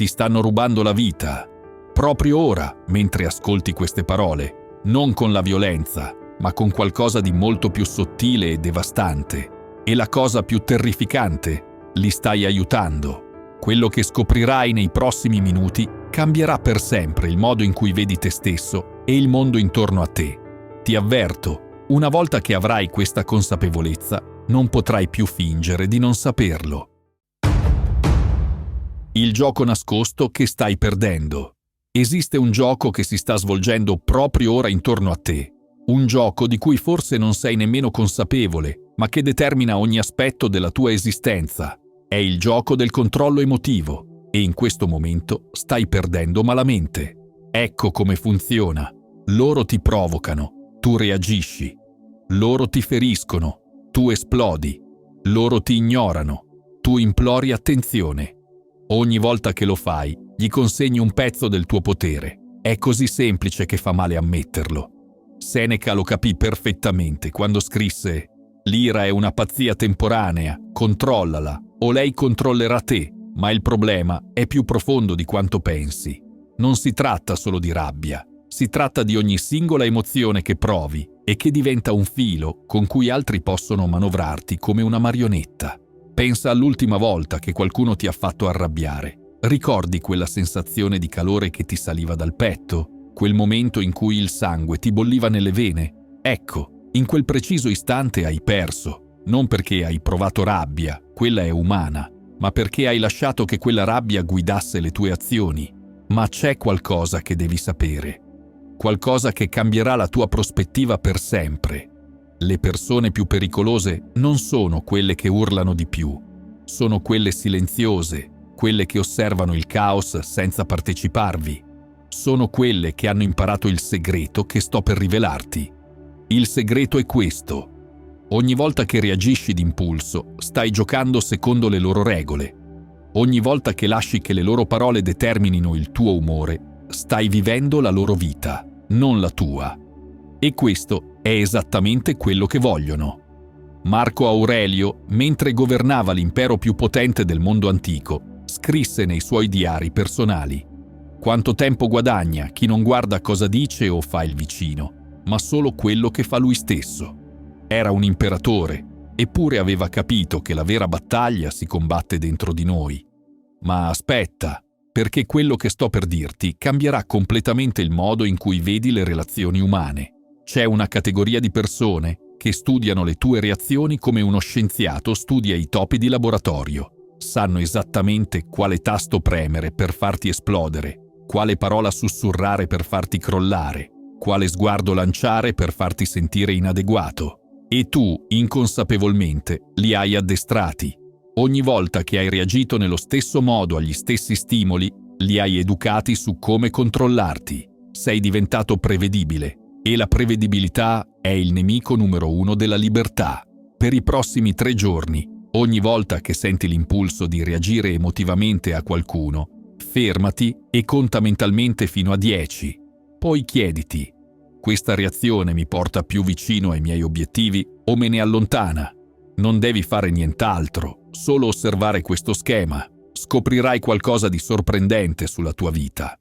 ti stanno rubando la vita. Proprio ora, mentre ascolti queste parole, non con la violenza, ma con qualcosa di molto più sottile e devastante. E la cosa più terrificante, li stai aiutando. Quello che scoprirai nei prossimi minuti cambierà per sempre il modo in cui vedi te stesso e il mondo intorno a te. Ti avverto, una volta che avrai questa consapevolezza, non potrai più fingere di non saperlo. Il gioco nascosto che stai perdendo. Esiste un gioco che si sta svolgendo proprio ora intorno a te. Un gioco di cui forse non sei nemmeno consapevole, ma che determina ogni aspetto della tua esistenza. È il gioco del controllo emotivo e in questo momento stai perdendo malamente. Ecco come funziona. Loro ti provocano, tu reagisci. Loro ti feriscono, tu esplodi. Loro ti ignorano, tu implori attenzione. Ogni volta che lo fai, gli consegni un pezzo del tuo potere. È così semplice che fa male ammetterlo. Seneca lo capì perfettamente quando scrisse: «L'ira è una pazzia temporanea, controllala, o lei controllerà te, ma il problema è più profondo di quanto pensi. Non si tratta solo di rabbia, si tratta di ogni singola emozione che provi e che diventa un filo con cui altri possono manovrarti come una marionetta. Pensa all'ultima volta che qualcuno ti ha fatto arrabbiare. Ricordi quella sensazione di calore che ti saliva dal petto? Quel momento in cui il sangue ti bolliva nelle vene? Ecco, in quel preciso istante hai perso, non perché hai provato rabbia, quella è umana, ma perché hai lasciato che quella rabbia guidasse le tue azioni. Ma c'è qualcosa che devi sapere, qualcosa che cambierà la tua prospettiva per sempre. Le persone più pericolose non sono quelle che urlano di più, sono quelle silenziose, quelle che osservano il caos senza parteciparvi. Sono quelle che hanno imparato il segreto che sto per rivelarti. Il segreto è questo. Ogni volta che reagisci d'impulso, stai giocando secondo le loro regole. Ogni volta che lasci che le loro parole determinino il tuo umore, stai vivendo la loro vita, non la tua. E questo è esattamente quello che vogliono. Marco Aurelio, mentre governava l'impero più potente del mondo antico, scrisse nei suoi diari personali: «Quanto tempo guadagna chi non guarda cosa dice o fa il vicino, ma solo quello che fa lui stesso». Era un imperatore, eppure aveva capito che la vera battaglia si combatte dentro di noi. Ma aspetta, perché quello che sto per dirti cambierà completamente il modo in cui vedi le relazioni umane. C'è una categoria di persone che studiano le tue reazioni come uno scienziato studia i topi di laboratorio. Sanno esattamente quale tasto premere per farti esplodere, quale parola sussurrare per farti crollare, quale sguardo lanciare per farti sentire inadeguato. E tu, inconsapevolmente, li hai addestrati. Ogni volta che hai reagito nello stesso modo agli stessi stimoli, li hai educati su come controllarti. Sei diventato prevedibile. E la prevedibilità è il nemico numero 1 della libertà. Per i prossimi 3 giorni, ogni volta che senti l'impulso di reagire emotivamente a qualcuno, fermati e conta mentalmente fino a 10. Poi chiediti: questa reazione mi porta più vicino ai miei obiettivi o me ne allontana? Non devi fare nient'altro, solo osservare questo schema. Scoprirai qualcosa di sorprendente sulla tua vita.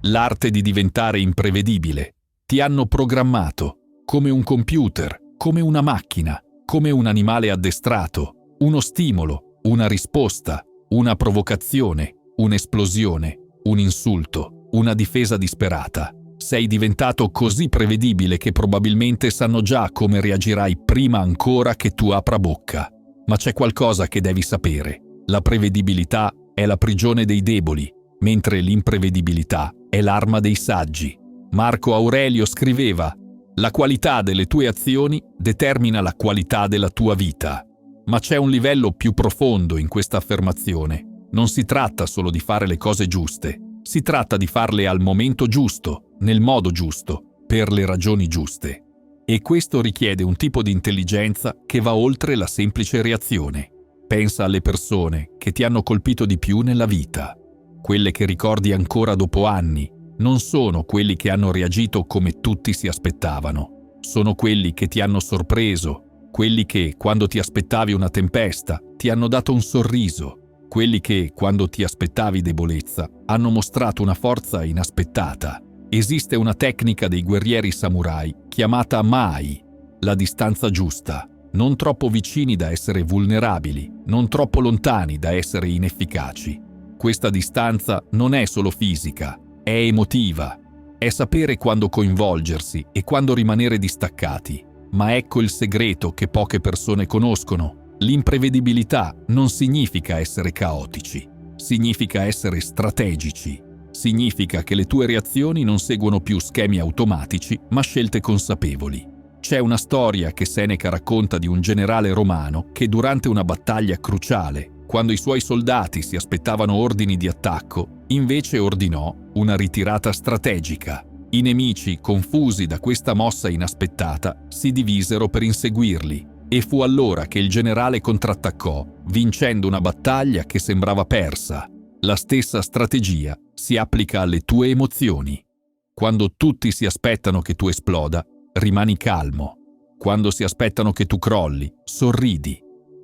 L'arte di diventare imprevedibile. Ti hanno programmato, come un computer, come una macchina, come un animale addestrato, uno stimolo, una risposta, una provocazione, un'esplosione, un insulto, una difesa disperata. Sei diventato così prevedibile che probabilmente sanno già come reagirai prima ancora che tu apra bocca. Ma c'è qualcosa che devi sapere. La prevedibilità è la prigione dei deboli, mentre l'imprevedibilità è l'arma dei saggi. Marco Aurelio scriveva: «La qualità delle tue azioni determina la qualità della tua vita». Ma c'è un livello più profondo in questa affermazione. Non si tratta solo di fare le cose giuste, si tratta di farle al momento giusto, nel modo giusto, per le ragioni giuste. E questo richiede un tipo di intelligenza che va oltre la semplice reazione. Pensa alle persone che ti hanno colpito di più nella vita. Quelle che ricordi ancora dopo anni non sono quelli che hanno reagito come tutti si aspettavano. Sono quelli che ti hanno sorpreso, quelli che, quando ti aspettavi una tempesta, ti hanno dato un sorriso. Quelli che, quando ti aspettavi debolezza, hanno mostrato una forza inaspettata. Esiste una tecnica dei guerrieri samurai chiamata Mai, la distanza giusta, non troppo vicini da essere vulnerabili, non troppo lontani da essere inefficaci. Questa distanza non è solo fisica, è emotiva, è sapere quando coinvolgersi e quando rimanere distaccati. Ma ecco il segreto che poche persone conoscono. L'imprevedibilità non significa essere caotici, significa essere strategici. Significa che le tue reazioni non seguono più schemi automatici, ma scelte consapevoli. C'è una storia che Seneca racconta di un generale romano che durante una battaglia cruciale, quando i suoi soldati si aspettavano ordini di attacco, invece ordinò una ritirata strategica. I nemici, confusi da questa mossa inaspettata, si divisero per inseguirli. E fu allora che il generale contrattaccò, vincendo una battaglia che sembrava persa. La stessa strategia si applica alle tue emozioni. Quando tutti si aspettano che tu esploda, rimani calmo. Quando si aspettano che tu crolli, sorridi.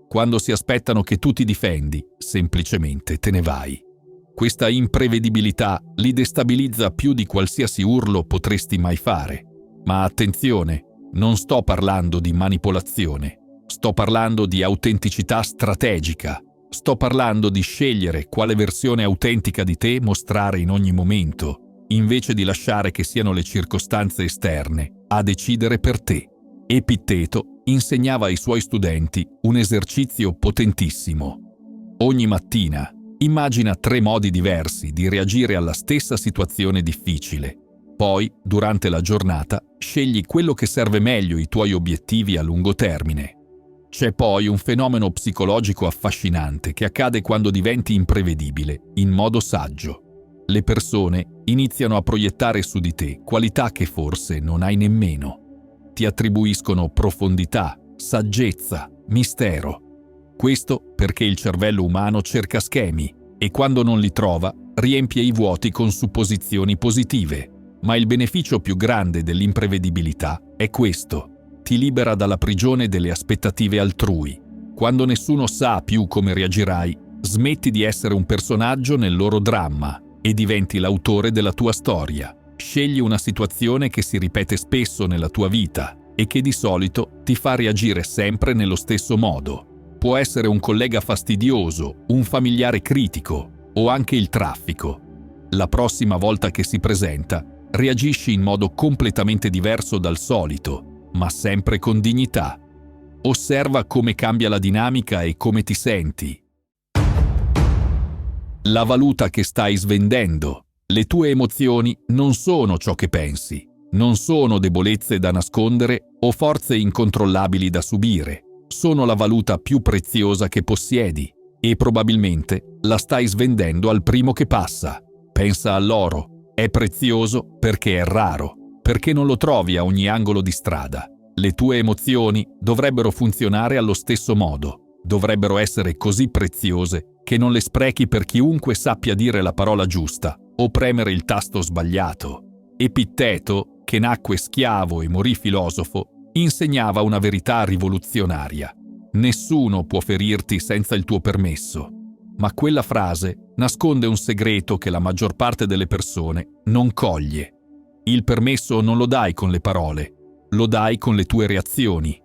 Quando si aspettano che tu ti difendi, semplicemente te ne vai. Questa imprevedibilità li destabilizza più di qualsiasi urlo potresti mai fare. Ma attenzione! Non sto parlando di manipolazione, sto parlando di autenticità strategica, sto parlando di scegliere quale versione autentica di te mostrare in ogni momento, invece di lasciare che siano le circostanze esterne a decidere per te. Epitteto insegnava ai suoi studenti un esercizio potentissimo. Ogni mattina immagina 3 modi diversi di reagire alla stessa situazione difficile. Poi, durante la giornata, scegli quello che serve meglio i tuoi obiettivi a lungo termine. C'è poi un fenomeno psicologico affascinante che accade quando diventi imprevedibile, in modo saggio. Le persone iniziano a proiettare su di te qualità che forse non hai nemmeno. Ti attribuiscono profondità, saggezza, mistero. Questo perché il cervello umano cerca schemi e quando non li trova, riempie i vuoti con supposizioni positive. Ma il beneficio più grande dell'imprevedibilità è questo: ti libera dalla prigione delle aspettative altrui. Quando nessuno sa più come reagirai, smetti di essere un personaggio nel loro dramma e diventi l'autore della tua storia. Scegli una situazione che si ripete spesso nella tua vita e che di solito ti fa reagire sempre nello stesso modo. Può essere un collega fastidioso, un familiare critico o anche il traffico. La prossima volta che si presenta, reagisci in modo completamente diverso dal solito, ma sempre con dignità. Osserva come cambia la dinamica e come ti senti. La valuta che stai svendendo. Le tue emozioni non sono ciò che pensi, non sono debolezze da nascondere o forze incontrollabili da subire. Sono la valuta più preziosa che possiedi e probabilmente la stai svendendo al primo che passa. Pensa all'oro. È prezioso perché è raro, perché non lo trovi a ogni angolo di strada. Le tue emozioni dovrebbero funzionare allo stesso modo, dovrebbero essere così preziose che non le sprechi per chiunque sappia dire la parola giusta o premere il tasto sbagliato. Epitteto, che nacque schiavo e morì filosofo, insegnava una verità rivoluzionaria. Nessuno può ferirti senza il tuo permesso. Ma quella frase nasconde un segreto che la maggior parte delle persone non coglie. Il permesso non lo dai con le parole, lo dai con le tue reazioni.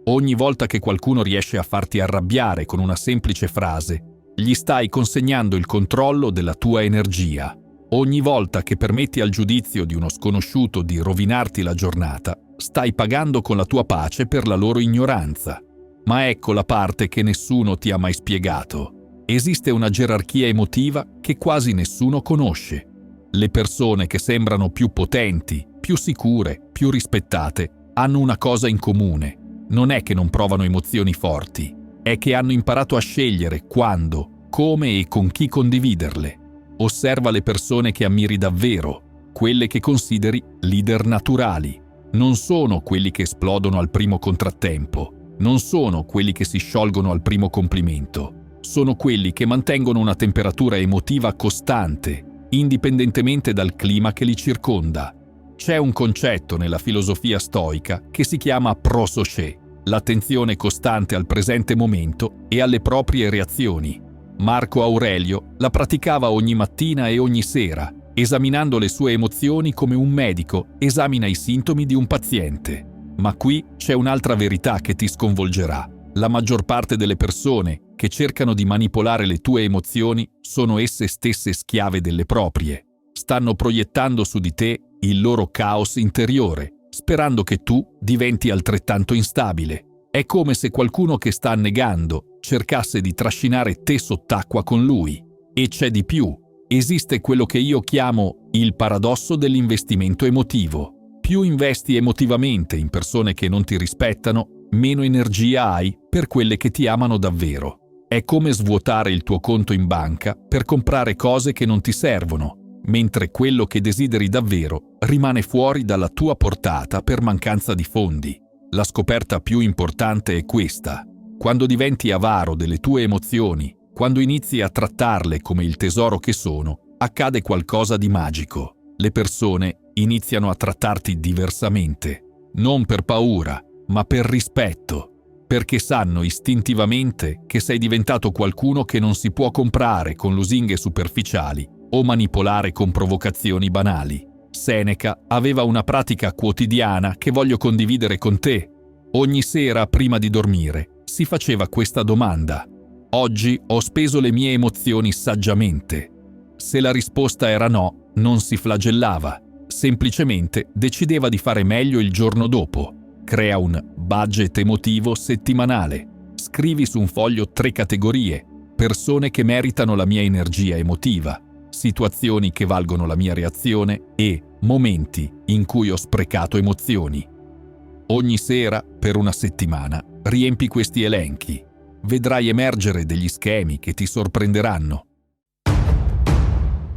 Ogni volta che qualcuno riesce a farti arrabbiare con una semplice frase, gli stai consegnando il controllo della tua energia. Ogni volta che permetti al giudizio di uno sconosciuto di rovinarti la giornata, stai pagando con la tua pace per la loro ignoranza. Ma ecco la parte che nessuno ti ha mai spiegato. Esiste una gerarchia emotiva che quasi nessuno conosce. Le persone che sembrano più potenti, più sicure, più rispettate, hanno una cosa in comune. Non è che non provano emozioni forti, è che hanno imparato a scegliere quando, come e con chi condividerle. Osserva le persone che ammiri davvero, quelle che consideri leader naturali. Non sono quelli che esplodono al primo contrattempo, non sono quelli che si sciolgono al primo complimento. Sono quelli che mantengono una temperatura emotiva costante, indipendentemente dal clima che li circonda. C'è un concetto nella filosofia stoica che si chiama prososché, l'attenzione costante al presente momento e alle proprie reazioni. Marco Aurelio la praticava ogni mattina e ogni sera, esaminando le sue emozioni come un medico esamina i sintomi di un paziente. Ma qui c'è un'altra verità che ti sconvolgerà. La maggior parte delle persone che cercano di manipolare le tue emozioni sono esse stesse schiave delle proprie. Stanno proiettando su di te il loro caos interiore, sperando che tu diventi altrettanto instabile. È come se qualcuno che sta annegando cercasse di trascinare te sott'acqua con lui. E c'è di più. Esiste quello che io chiamo il paradosso dell'investimento emotivo. Più investi emotivamente in persone che non ti rispettano, meno energia hai per quelle che ti amano davvero. È come svuotare il tuo conto in banca per comprare cose che non ti servono, mentre quello che desideri davvero rimane fuori dalla tua portata per mancanza di fondi. La scoperta più importante è questa. Quando diventi avaro delle tue emozioni, quando inizi a trattarle come il tesoro che sono, accade qualcosa di magico. Le persone iniziano a trattarti diversamente, non per paura, ma per rispetto, perché sanno istintivamente che sei diventato qualcuno che non si può comprare con lusinghe superficiali o manipolare con provocazioni banali. Seneca aveva una pratica quotidiana che voglio condividere con te. Ogni sera, prima di dormire, si faceva questa domanda: oggi ho speso le mie emozioni saggiamente? Se la risposta era no, non si flagellava, semplicemente decideva di fare meglio il giorno dopo. Crea un budget emotivo settimanale. Scrivi su un foglio 3 categorie: persone che meritano la mia energia emotiva, situazioni che valgono la mia reazione e momenti in cui ho sprecato emozioni. Ogni sera, per una settimana, riempi questi elenchi. Vedrai emergere degli schemi che ti sorprenderanno.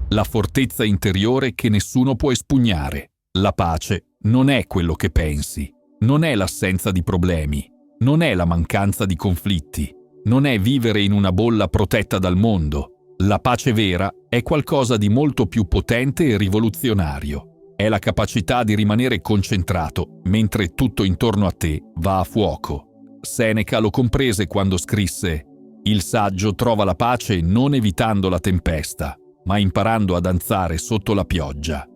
La fortezza interiore che nessuno può espugnare. La pace non è quello che pensi, non è l'assenza di problemi, non è la mancanza di conflitti, non è vivere in una bolla protetta dal mondo. La pace vera è qualcosa di molto più potente e rivoluzionario. È la capacità di rimanere concentrato mentre tutto intorno a te va a fuoco. Seneca lo comprese quando scrisse: «Il saggio trova la pace non evitando la tempesta, ma imparando a danzare sotto la pioggia».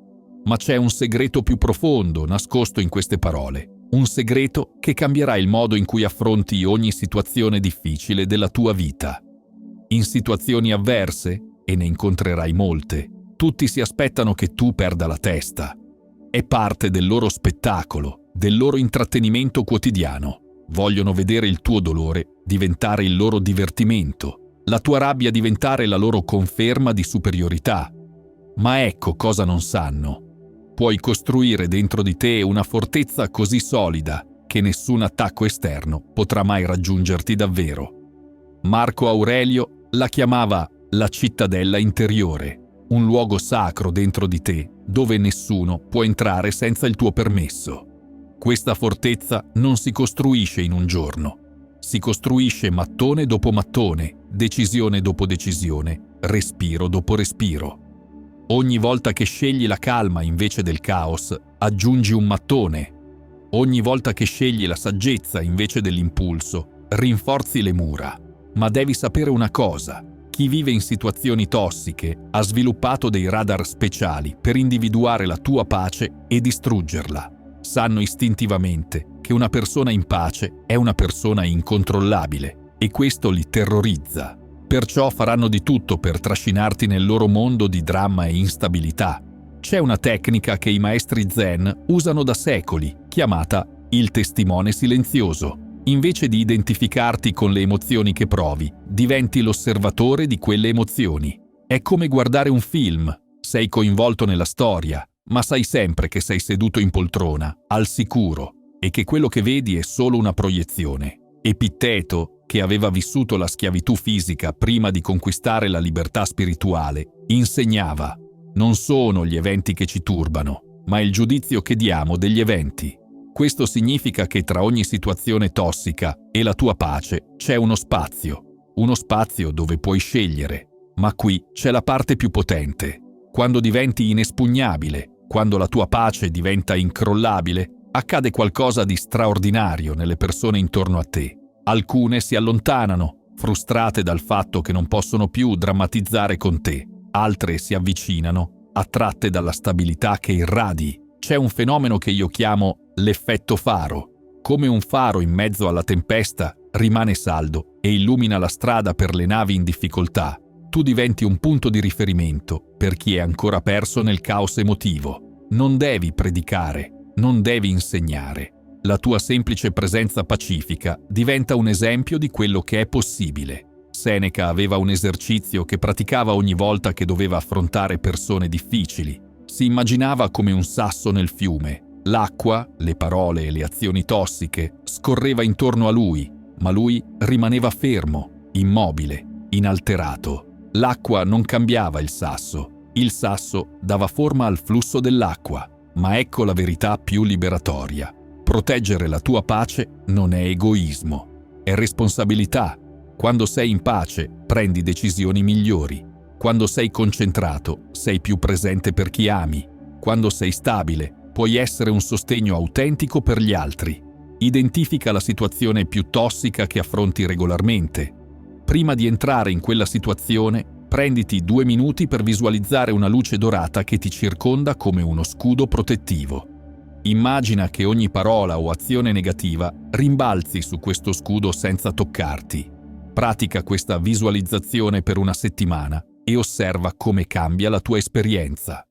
Ma c'è un segreto più profondo nascosto in queste parole, un segreto che cambierà il modo in cui affronti ogni situazione difficile della tua vita. In situazioni avverse, e ne incontrerai molte, tutti si aspettano che tu perda la testa. È parte del loro spettacolo, del loro intrattenimento quotidiano. Vogliono vedere il tuo dolore diventare il loro divertimento, la tua rabbia diventare la loro conferma di superiorità. Ma ecco cosa non sanno. Puoi costruire dentro di te una fortezza così solida che nessun attacco esterno potrà mai raggiungerti davvero. Marco Aurelio la chiamava la cittadella interiore, un luogo sacro dentro di te dove nessuno può entrare senza il tuo permesso. Questa fortezza non si costruisce in un giorno, si costruisce mattone dopo mattone, decisione dopo decisione, respiro dopo respiro. Ogni volta che scegli la calma invece del caos, aggiungi un mattone. Ogni volta che scegli la saggezza invece dell'impulso, rinforzi le mura. Ma devi sapere una cosa: chi vive in situazioni tossiche ha sviluppato dei radar speciali per individuare la tua pace e distruggerla. Sanno istintivamente che una persona in pace è una persona incontrollabile e questo li terrorizza. Perciò faranno di tutto per trascinarti nel loro mondo di dramma e instabilità. C'è una tecnica che i maestri zen usano da secoli, chiamata il testimone silenzioso. Invece di identificarti con le emozioni che provi, diventi l'osservatore di quelle emozioni. È come guardare un film. Sei coinvolto nella storia, ma sai sempre che sei seduto in poltrona, al sicuro, e che quello che vedi è solo una proiezione. Epitteto, che aveva vissuto la schiavitù fisica prima di conquistare la libertà spirituale, insegnava: non sono gli eventi che ci turbano, ma il giudizio che diamo degli eventi. Questo significa che tra ogni situazione tossica e la tua pace c'è uno spazio dove puoi scegliere. Ma qui c'è la parte più potente. Quando diventi inespugnabile, quando la tua pace diventa incrollabile, accade qualcosa di straordinario nelle persone intorno a te. Alcune si allontanano, frustrate dal fatto che non possono più drammatizzare con te. Altre si avvicinano, attratte dalla stabilità che irradi. C'è un fenomeno che io chiamo l'effetto faro. Come un faro in mezzo alla tempesta rimane saldo e illumina la strada per le navi in difficoltà. Tu diventi un punto di riferimento per chi è ancora perso nel caos emotivo. Non devi predicare, non devi insegnare. La tua semplice presenza pacifica diventa un esempio di quello che è possibile. Seneca aveva un esercizio che praticava ogni volta che doveva affrontare persone difficili. Si immaginava come un sasso nel fiume. L'acqua, le parole e le azioni tossiche scorreva intorno a lui, ma lui rimaneva fermo, immobile, inalterato. L'acqua non cambiava il sasso dava forma al flusso dell'acqua. Ma ecco la verità più liberatoria. Proteggere la tua pace non è egoismo, è responsabilità. Quando sei in pace, prendi decisioni migliori. Quando sei concentrato, sei più presente per chi ami. Quando sei stabile, puoi essere un sostegno autentico per gli altri. Identifica la situazione più tossica che affronti regolarmente. Prima di entrare in quella situazione, prenditi 2 minuti per visualizzare una luce dorata che ti circonda come uno scudo protettivo. Immagina che ogni parola o azione negativa rimbalzi su questo scudo senza toccarti. Pratica questa visualizzazione per una settimana e osserva come cambia la tua esperienza.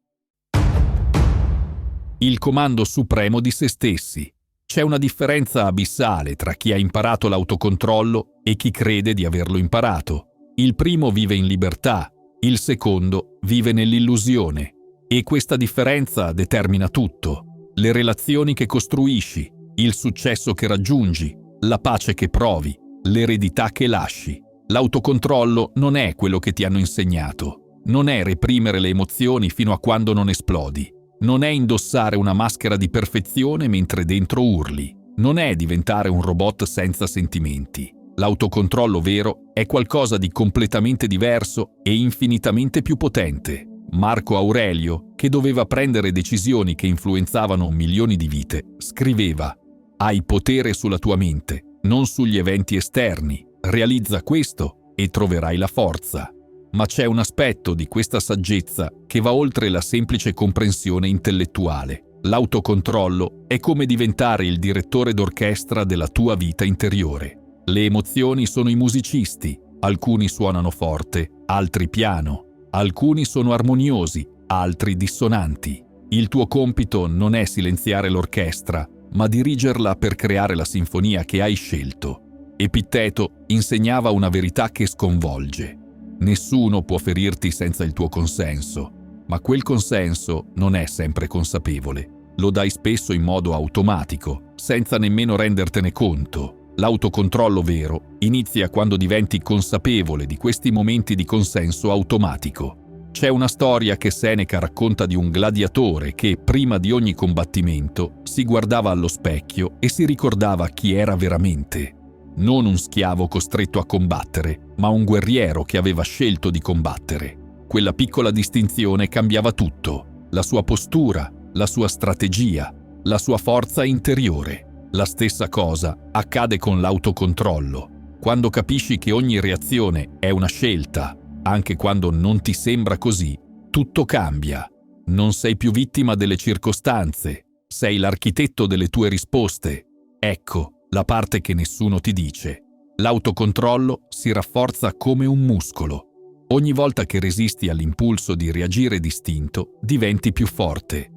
Il comando supremo di se stessi. C'è una differenza abissale tra chi ha imparato l'autocontrollo e chi crede di averlo imparato. Il primo vive in libertà, il secondo vive nell'illusione. E questa differenza determina tutto. Le relazioni che costruisci, il successo che raggiungi, la pace che provi, l'eredità che lasci. L'autocontrollo non è quello che ti hanno insegnato. Non è reprimere le emozioni fino a quando non esplodi. Non è indossare una maschera di perfezione mentre dentro urli. Non è diventare un robot senza sentimenti. L'autocontrollo vero è qualcosa di completamente diverso e infinitamente più potente. Marco Aurelio, che doveva prendere decisioni che influenzavano milioni di vite, scriveva: «Hai potere sulla tua mente, non sugli eventi esterni. Realizza questo e troverai la forza». Ma c'è un aspetto di questa saggezza che va oltre la semplice comprensione intellettuale. L'autocontrollo è come diventare il direttore d'orchestra della tua vita interiore. Le emozioni sono i musicisti, alcuni suonano forte, altri piano. Alcuni sono armoniosi, altri dissonanti. Il tuo compito non è silenziare l'orchestra, ma dirigerla per creare la sinfonia che hai scelto. Epitteto insegnava una verità che sconvolge. Nessuno può ferirti senza il tuo consenso, ma quel consenso non è sempre consapevole. Lo dai spesso in modo automatico, senza nemmeno rendertene conto. L'autocontrollo vero inizia quando diventi consapevole di questi momenti di consenso automatico. C'è una storia che Seneca racconta di un gladiatore che, prima di ogni combattimento, si guardava allo specchio e si ricordava chi era veramente. Non un schiavo costretto a combattere, ma un guerriero che aveva scelto di combattere. Quella piccola distinzione cambiava tutto: la sua postura, la sua strategia, la sua forza interiore. La stessa cosa accade con l'autocontrollo. Quando capisci che ogni reazione è una scelta, anche quando non ti sembra così, tutto cambia. Non sei più vittima delle circostanze, sei l'architetto delle tue risposte. Ecco la parte che nessuno ti dice. L'autocontrollo si rafforza come un muscolo. Ogni volta che resisti all'impulso di reagire distinto, diventi più forte.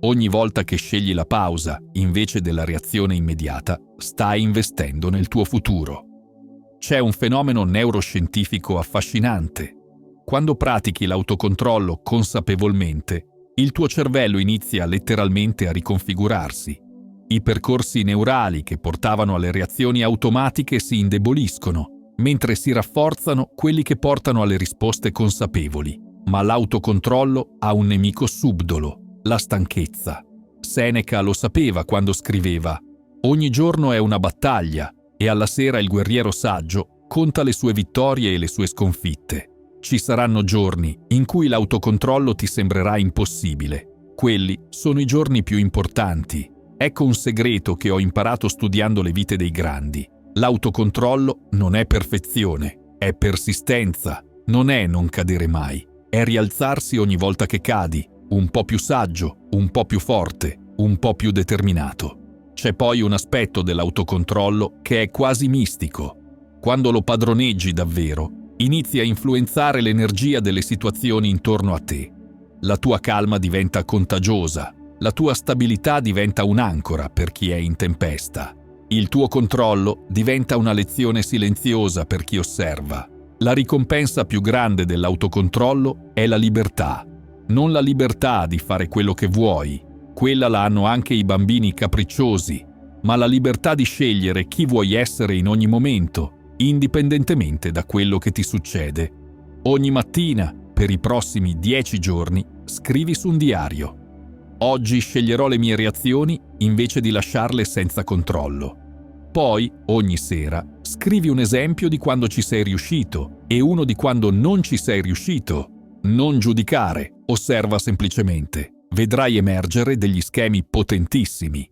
Ogni volta che scegli la pausa invece della reazione immediata, stai investendo nel tuo futuro. C'è un fenomeno neuroscientifico affascinante. Quando pratichi l'autocontrollo consapevolmente, il tuo cervello inizia letteralmente a riconfigurarsi. I percorsi neurali che portavano alle reazioni automatiche si indeboliscono, mentre si rafforzano quelli che portano alle risposte consapevoli. Ma l'autocontrollo ha un nemico subdolo: la stanchezza. Seneca lo sapeva quando scriveva: «Ogni giorno è una battaglia e alla sera il guerriero saggio conta le sue vittorie e le sue sconfitte». Ci saranno giorni in cui l'autocontrollo ti sembrerà impossibile. Quelli sono i giorni più importanti. Ecco un segreto che ho imparato studiando le vite dei grandi. L'autocontrollo non è perfezione, è persistenza, non è non cadere mai, è rialzarsi ogni volta che cadi, un po' più saggio, un po' più forte, un po' più determinato. C'è poi un aspetto dell'autocontrollo che è quasi mistico. Quando lo padroneggi davvero, inizi a influenzare l'energia delle situazioni intorno a te. La tua calma diventa contagiosa, la tua stabilità diventa un'ancora per chi è in tempesta. Il tuo controllo diventa una lezione silenziosa per chi osserva. La ricompensa più grande dell'autocontrollo è la libertà. Non la libertà di fare quello che vuoi, quella la hanno anche i bambini capricciosi, ma la libertà di scegliere chi vuoi essere in ogni momento, indipendentemente da quello che ti succede. Ogni mattina, per i prossimi 10 giorni, scrivi su un diario. Oggi sceglierò le mie reazioni invece di lasciarle senza controllo. Poi, ogni sera, scrivi un esempio di quando ci sei riuscito e uno di quando non ci sei riuscito. Non giudicare, osserva semplicemente. Vedrai emergere degli schemi potentissimi.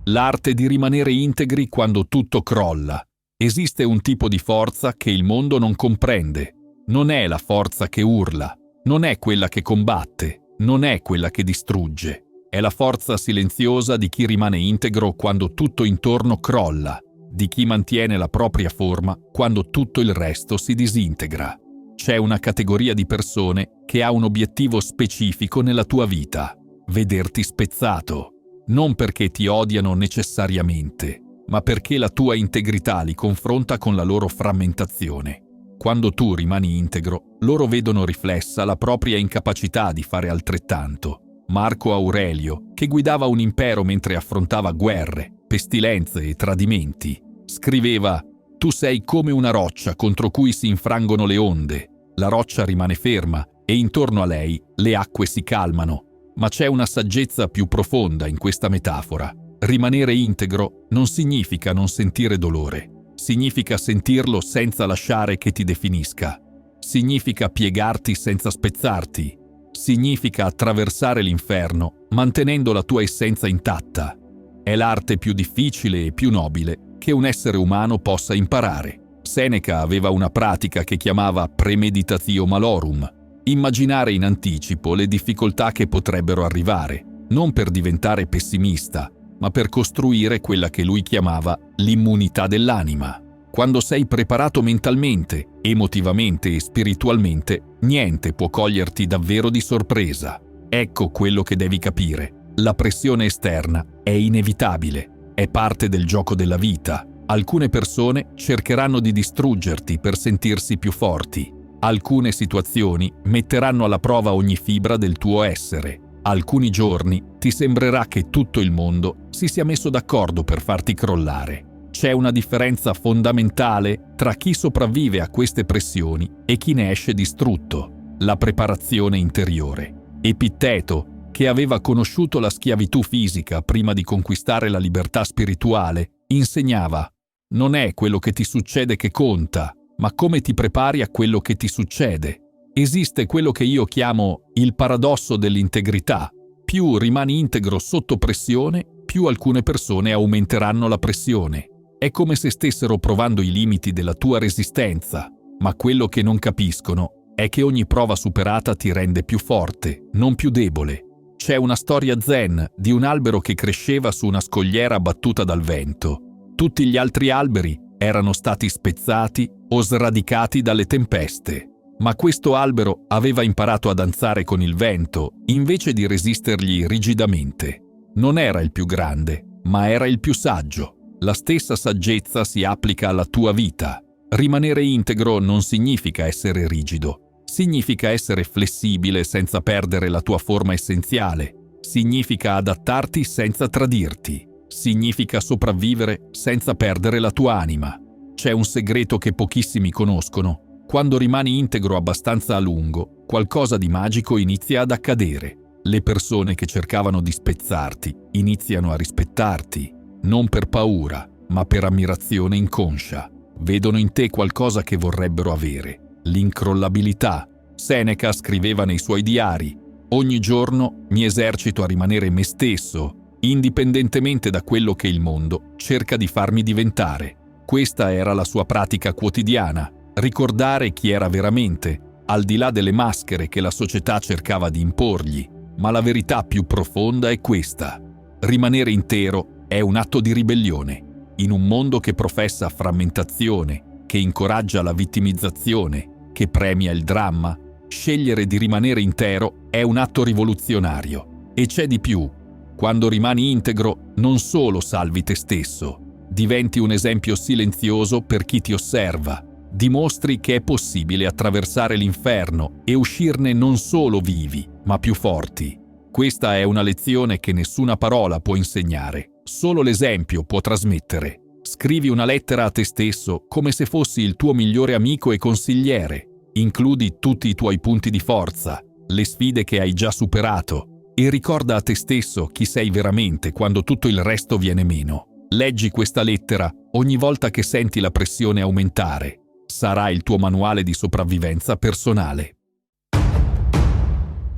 L'arte di rimanere integri quando tutto crolla. Esiste un tipo di forza che il mondo non comprende. Non è la forza che urla, non è quella che combatte, non è quella che distrugge. È la forza silenziosa di chi rimane integro quando tutto intorno crolla, di chi mantiene la propria forma quando tutto il resto si disintegra. C'è una categoria di persone che ha un obiettivo specifico nella tua vita: vederti spezzato. Non perché ti odiano necessariamente, ma perché la tua integrità li confronta con la loro frammentazione. Quando tu rimani integro, loro vedono riflessa la propria incapacità di fare altrettanto. Marco Aurelio, che guidava un impero mentre affrontava guerre, pestilenze e tradimenti, scriveva: «Tu sei come una roccia contro cui si infrangono le onde. La roccia rimane ferma e intorno a lei le acque si calmano». Ma c'è una saggezza più profonda in questa metafora. Rimanere integro non significa non sentire dolore. Significa sentirlo senza lasciare che ti definisca. Significa piegarti senza spezzarti. Significa attraversare l'inferno mantenendo la tua essenza intatta. È l'arte più difficile e più nobile che un essere umano possa imparare. Seneca aveva una pratica che chiamava premeditatio malorum, immaginare in anticipo le difficoltà che potrebbero arrivare, non per diventare pessimista, ma per costruire quella che lui chiamava l'immunità dell'anima. Quando sei preparato mentalmente, emotivamente e spiritualmente, niente può coglierti davvero di sorpresa. Ecco quello che devi capire. La pressione esterna è inevitabile, è parte del gioco della vita. Alcune persone cercheranno di distruggerti per sentirsi più forti. Alcune situazioni metteranno alla prova ogni fibra del tuo essere. Alcuni giorni ti sembrerà che tutto il mondo si sia messo d'accordo per farti crollare. C'è una differenza fondamentale tra chi sopravvive a queste pressioni e chi ne esce distrutto: la preparazione interiore. Epitteto, che aveva conosciuto la schiavitù fisica prima di conquistare la libertà spirituale, insegnava: non è quello che ti succede che conta, ma come ti prepari a quello che ti succede. Esiste quello che io chiamo il paradosso dell'integrità. Più rimani integro sotto pressione, più alcune persone aumenteranno la pressione. È come se stessero provando i limiti della tua resistenza, ma quello che non capiscono è che ogni prova superata ti rende più forte, non più debole. C'è una storia zen di un albero che cresceva su una scogliera battuta dal vento. Tutti gli altri alberi erano stati spezzati o sradicati dalle tempeste. Ma questo albero aveva imparato a danzare con il vento invece di resistergli rigidamente. Non era il più grande, ma era il più saggio. La stessa saggezza si applica alla tua vita. Rimanere integro non significa essere rigido. Significa essere flessibile senza perdere la tua forma essenziale. Significa adattarti senza tradirti. Significa sopravvivere senza perdere la tua anima. C'è un segreto che pochissimi conoscono. Quando rimani integro abbastanza a lungo, qualcosa di magico inizia ad accadere. Le persone che cercavano di spezzarti iniziano a rispettarti, non per paura, ma per ammirazione inconscia. Vedono in te qualcosa che vorrebbero avere: l'incrollabilità. Seneca scriveva nei suoi diari: «Ogni giorno mi esercito a rimanere me stesso, indipendentemente da quello che il mondo cerca di farmi diventare». Questa era la sua pratica quotidiana, ricordare chi era veramente, al di là delle maschere che la società cercava di imporgli. Ma la verità più profonda è questa: rimanere intero è un atto di ribellione. In un mondo che professa frammentazione, che incoraggia la vittimizzazione, che premia il dramma, scegliere di rimanere intero è un atto rivoluzionario. E c'è di più: quando rimani integro, non solo salvi te stesso, diventi un esempio silenzioso per chi ti osserva. Dimostri che è possibile attraversare l'inferno e uscirne non solo vivi, ma più forti. Questa è una lezione che nessuna parola può insegnare, solo l'esempio può trasmettere. Scrivi una lettera a te stesso come se fossi il tuo migliore amico e consigliere. Includi tutti i tuoi punti di forza, le sfide che hai già superato, e ricorda a te stesso chi sei veramente quando tutto il resto viene meno. Leggi questa lettera ogni volta che senti la pressione aumentare. Sarà il tuo manuale di sopravvivenza personale.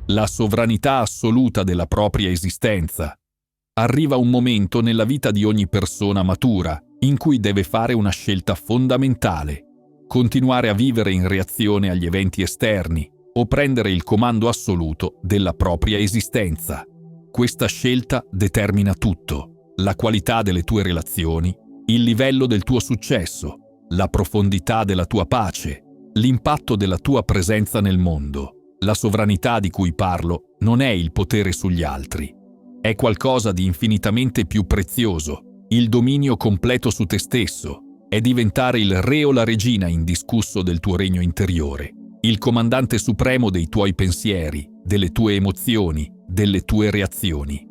La sovranità assoluta della propria esistenza. Arriva un momento nella vita di ogni persona matura in cui deve fare una scelta fondamentale: continuare a vivere in reazione agli eventi esterni o prendere il comando assoluto della propria esistenza. Questa scelta determina tutto: la qualità delle tue relazioni, il livello del tuo successo, la profondità della tua pace, l'impatto della tua presenza nel mondo. La sovranità di cui parlo non è il potere sugli altri. È qualcosa di infinitamente più prezioso, il dominio completo su te stesso. È diventare il re o la regina indiscusso del tuo regno interiore, il comandante supremo dei tuoi pensieri, delle tue emozioni, delle tue reazioni.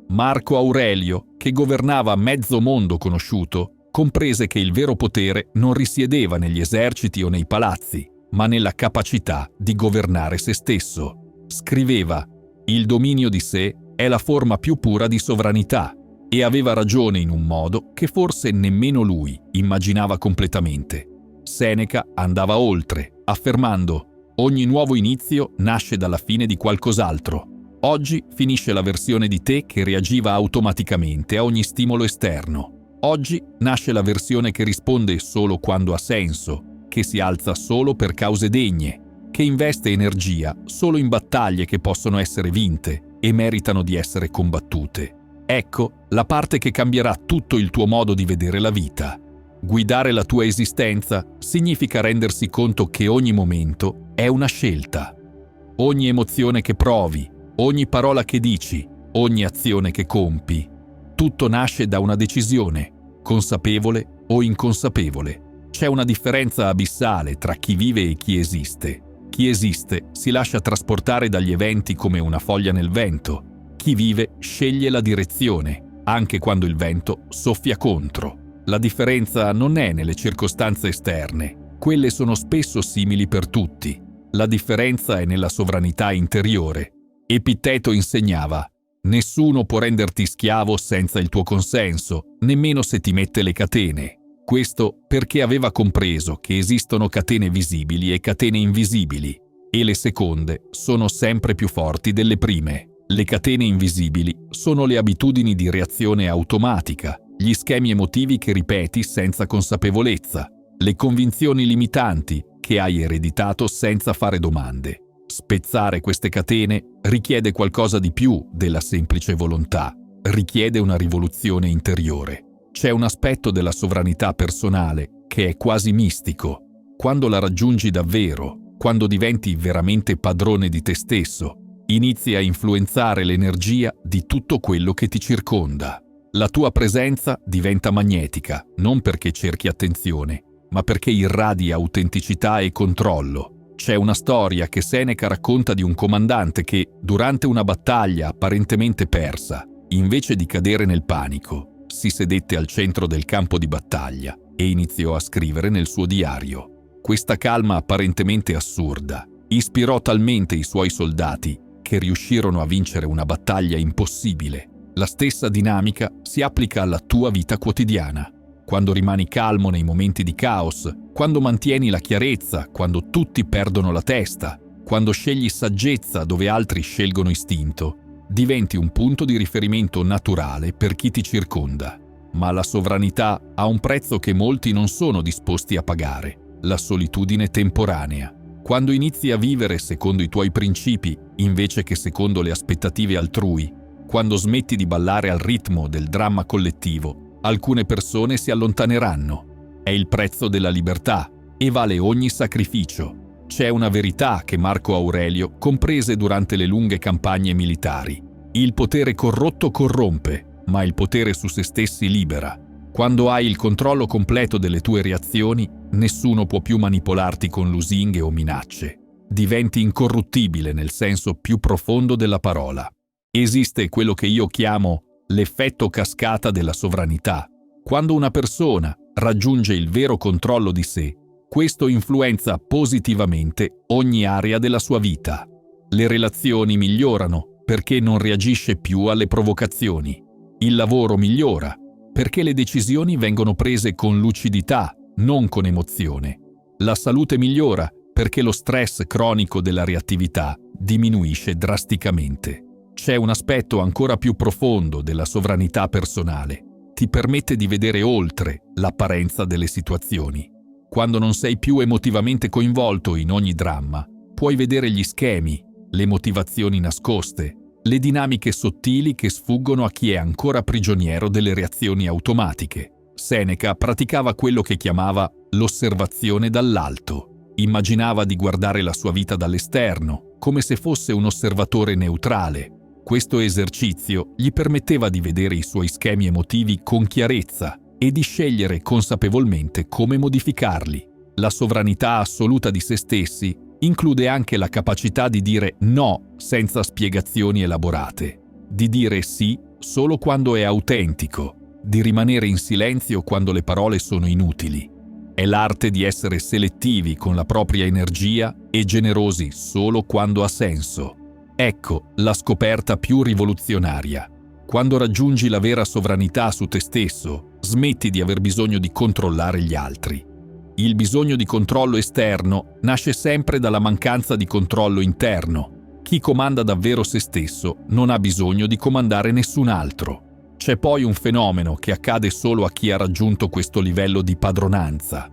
Marco Aurelio, che governava mezzo mondo conosciuto, comprese che il vero potere non risiedeva negli eserciti o nei palazzi, ma nella capacità di governare se stesso. Scriveva: «Il dominio di sé è la forma più pura di sovranità», e aveva ragione in un modo che forse nemmeno lui immaginava completamente. Seneca andava oltre, affermando: «Ogni nuovo inizio nasce dalla fine di qualcos'altro». Oggi finisce la versione di te che reagiva automaticamente a ogni stimolo esterno. Oggi nasce la versione che risponde solo quando ha senso, che si alza solo per cause degne, che investe energia solo in battaglie che possono essere vinte e meritano di essere combattute. Ecco la parte che cambierà tutto il tuo modo di vedere la vita. Guidare la tua esistenza significa rendersi conto che ogni momento è una scelta. Ogni emozione che provi, ogni parola che dici, ogni azione che compi, tutto nasce da una decisione, consapevole o inconsapevole. C'è una differenza abissale tra chi vive e chi esiste. Chi esiste si lascia trasportare dagli eventi come una foglia nel vento. Chi vive sceglie la direzione, anche quando il vento soffia contro. La differenza non è nelle circostanze esterne. Quelle sono spesso simili per tutti. La differenza è nella sovranità interiore. Epitteto insegnava: «Nessuno può renderti schiavo senza il tuo consenso, nemmeno se ti mette le catene». Questo perché aveva compreso che esistono catene visibili e catene invisibili, e le seconde sono sempre più forti delle prime. Le catene invisibili sono le abitudini di reazione automatica, gli schemi emotivi che ripeti senza consapevolezza, le convinzioni limitanti che hai ereditato senza fare domande. Spezzare queste catene richiede qualcosa di più della semplice volontà, richiede una rivoluzione interiore. C'è un aspetto della sovranità personale che è quasi mistico. Quando la raggiungi davvero, quando diventi veramente padrone di te stesso, inizi a influenzare l'energia di tutto quello che ti circonda. La tua presenza diventa magnetica, non perché cerchi attenzione, ma perché irradi autenticità e controllo. C'è una storia che Seneca racconta di un comandante che, durante una battaglia apparentemente persa, invece di cadere nel panico, si sedette al centro del campo di battaglia e iniziò a scrivere nel suo diario. Questa calma apparentemente assurda ispirò talmente i suoi soldati che riuscirono a vincere una battaglia impossibile. La stessa dinamica si applica alla tua vita quotidiana. Quando rimani calmo nei momenti di caos, quando mantieni la chiarezza, quando tutti perdono la testa, quando scegli saggezza dove altri scelgono istinto, diventi un punto di riferimento naturale per chi ti circonda. Ma la sovranità ha un prezzo che molti non sono disposti a pagare: la solitudine temporanea. Quando inizi a vivere secondo i tuoi principi invece che secondo le aspettative altrui, quando smetti di ballare al ritmo del dramma collettivo, alcune persone si allontaneranno. È il prezzo della libertà e vale ogni sacrificio. C'è una verità che Marco Aurelio comprese durante le lunghe campagne militari: il potere corrotto corrompe, ma il potere su se stessi libera. Quando hai il controllo completo delle tue reazioni, nessuno può più manipolarti con lusinghe o minacce. Diventi incorruttibile nel senso più profondo della parola. Esiste quello che io chiamo l'effetto cascata della sovranità. Quando una persona raggiunge il vero controllo di sé, questo influenza positivamente ogni area della sua vita. Le relazioni migliorano perché non reagisce più alle provocazioni. Il lavoro migliora perché le decisioni vengono prese con lucidità, non con emozione. La salute migliora perché lo stress cronico della reattività diminuisce drasticamente. C'è un aspetto ancora più profondo della sovranità personale. Ti permette di vedere oltre l'apparenza delle situazioni. Quando non sei più emotivamente coinvolto in ogni dramma, puoi vedere gli schemi, le motivazioni nascoste, le dinamiche sottili che sfuggono a chi è ancora prigioniero delle reazioni automatiche. Seneca praticava quello che chiamava l'osservazione dall'alto. Immaginava di guardare la sua vita dall'esterno, come se fosse un osservatore neutrale. Questo esercizio gli permetteva di vedere i suoi schemi emotivi con chiarezza e di scegliere consapevolmente come modificarli. La sovranità assoluta di se stessi include anche la capacità di dire no senza spiegazioni elaborate, di dire sì solo quando è autentico, di rimanere in silenzio quando le parole sono inutili. È l'arte di essere selettivi con la propria energia e generosi solo quando ha senso. Ecco la scoperta più rivoluzionaria. Quando raggiungi la vera sovranità su te stesso, smetti di aver bisogno di controllare gli altri. Il bisogno di controllo esterno nasce sempre dalla mancanza di controllo interno. Chi comanda davvero se stesso non ha bisogno di comandare nessun altro. C'è poi un fenomeno che accade solo a chi ha raggiunto questo livello di padronanza.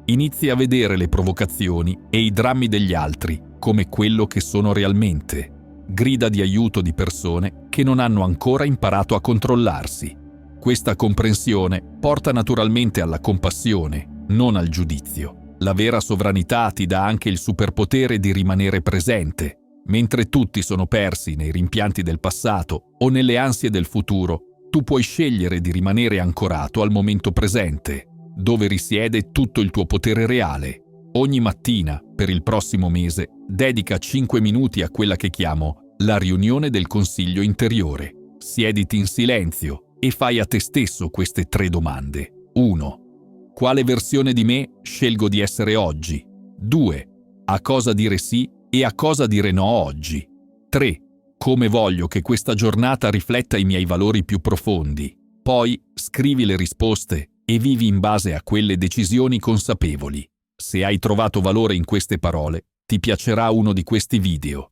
Inizi a vedere le provocazioni e i drammi degli altri come quello che sono realmente. Grida di aiuto di persone che non hanno ancora imparato a controllarsi. Questa comprensione porta naturalmente alla compassione, non al giudizio. La vera sovranità ti dà anche il superpotere di rimanere presente. Mentre tutti sono persi nei rimpianti del passato o nelle ansie del futuro, tu puoi scegliere di rimanere ancorato al momento presente, dove risiede tutto il tuo potere reale. Ogni mattina, per il prossimo mese, dedica 5 minuti a quella che chiamo la riunione del consiglio interiore. Siediti in silenzio e fai a te stesso queste 3 domande. 1. Quale versione di me scelgo di essere oggi? 2. A cosa dire sì e a cosa dire no oggi? 3. Come voglio che questa giornata rifletta i miei valori più profondi? Poi scrivi le risposte e vivi in base a quelle decisioni consapevoli. Se hai trovato valore in queste parole, ti piacerà uno di questi video.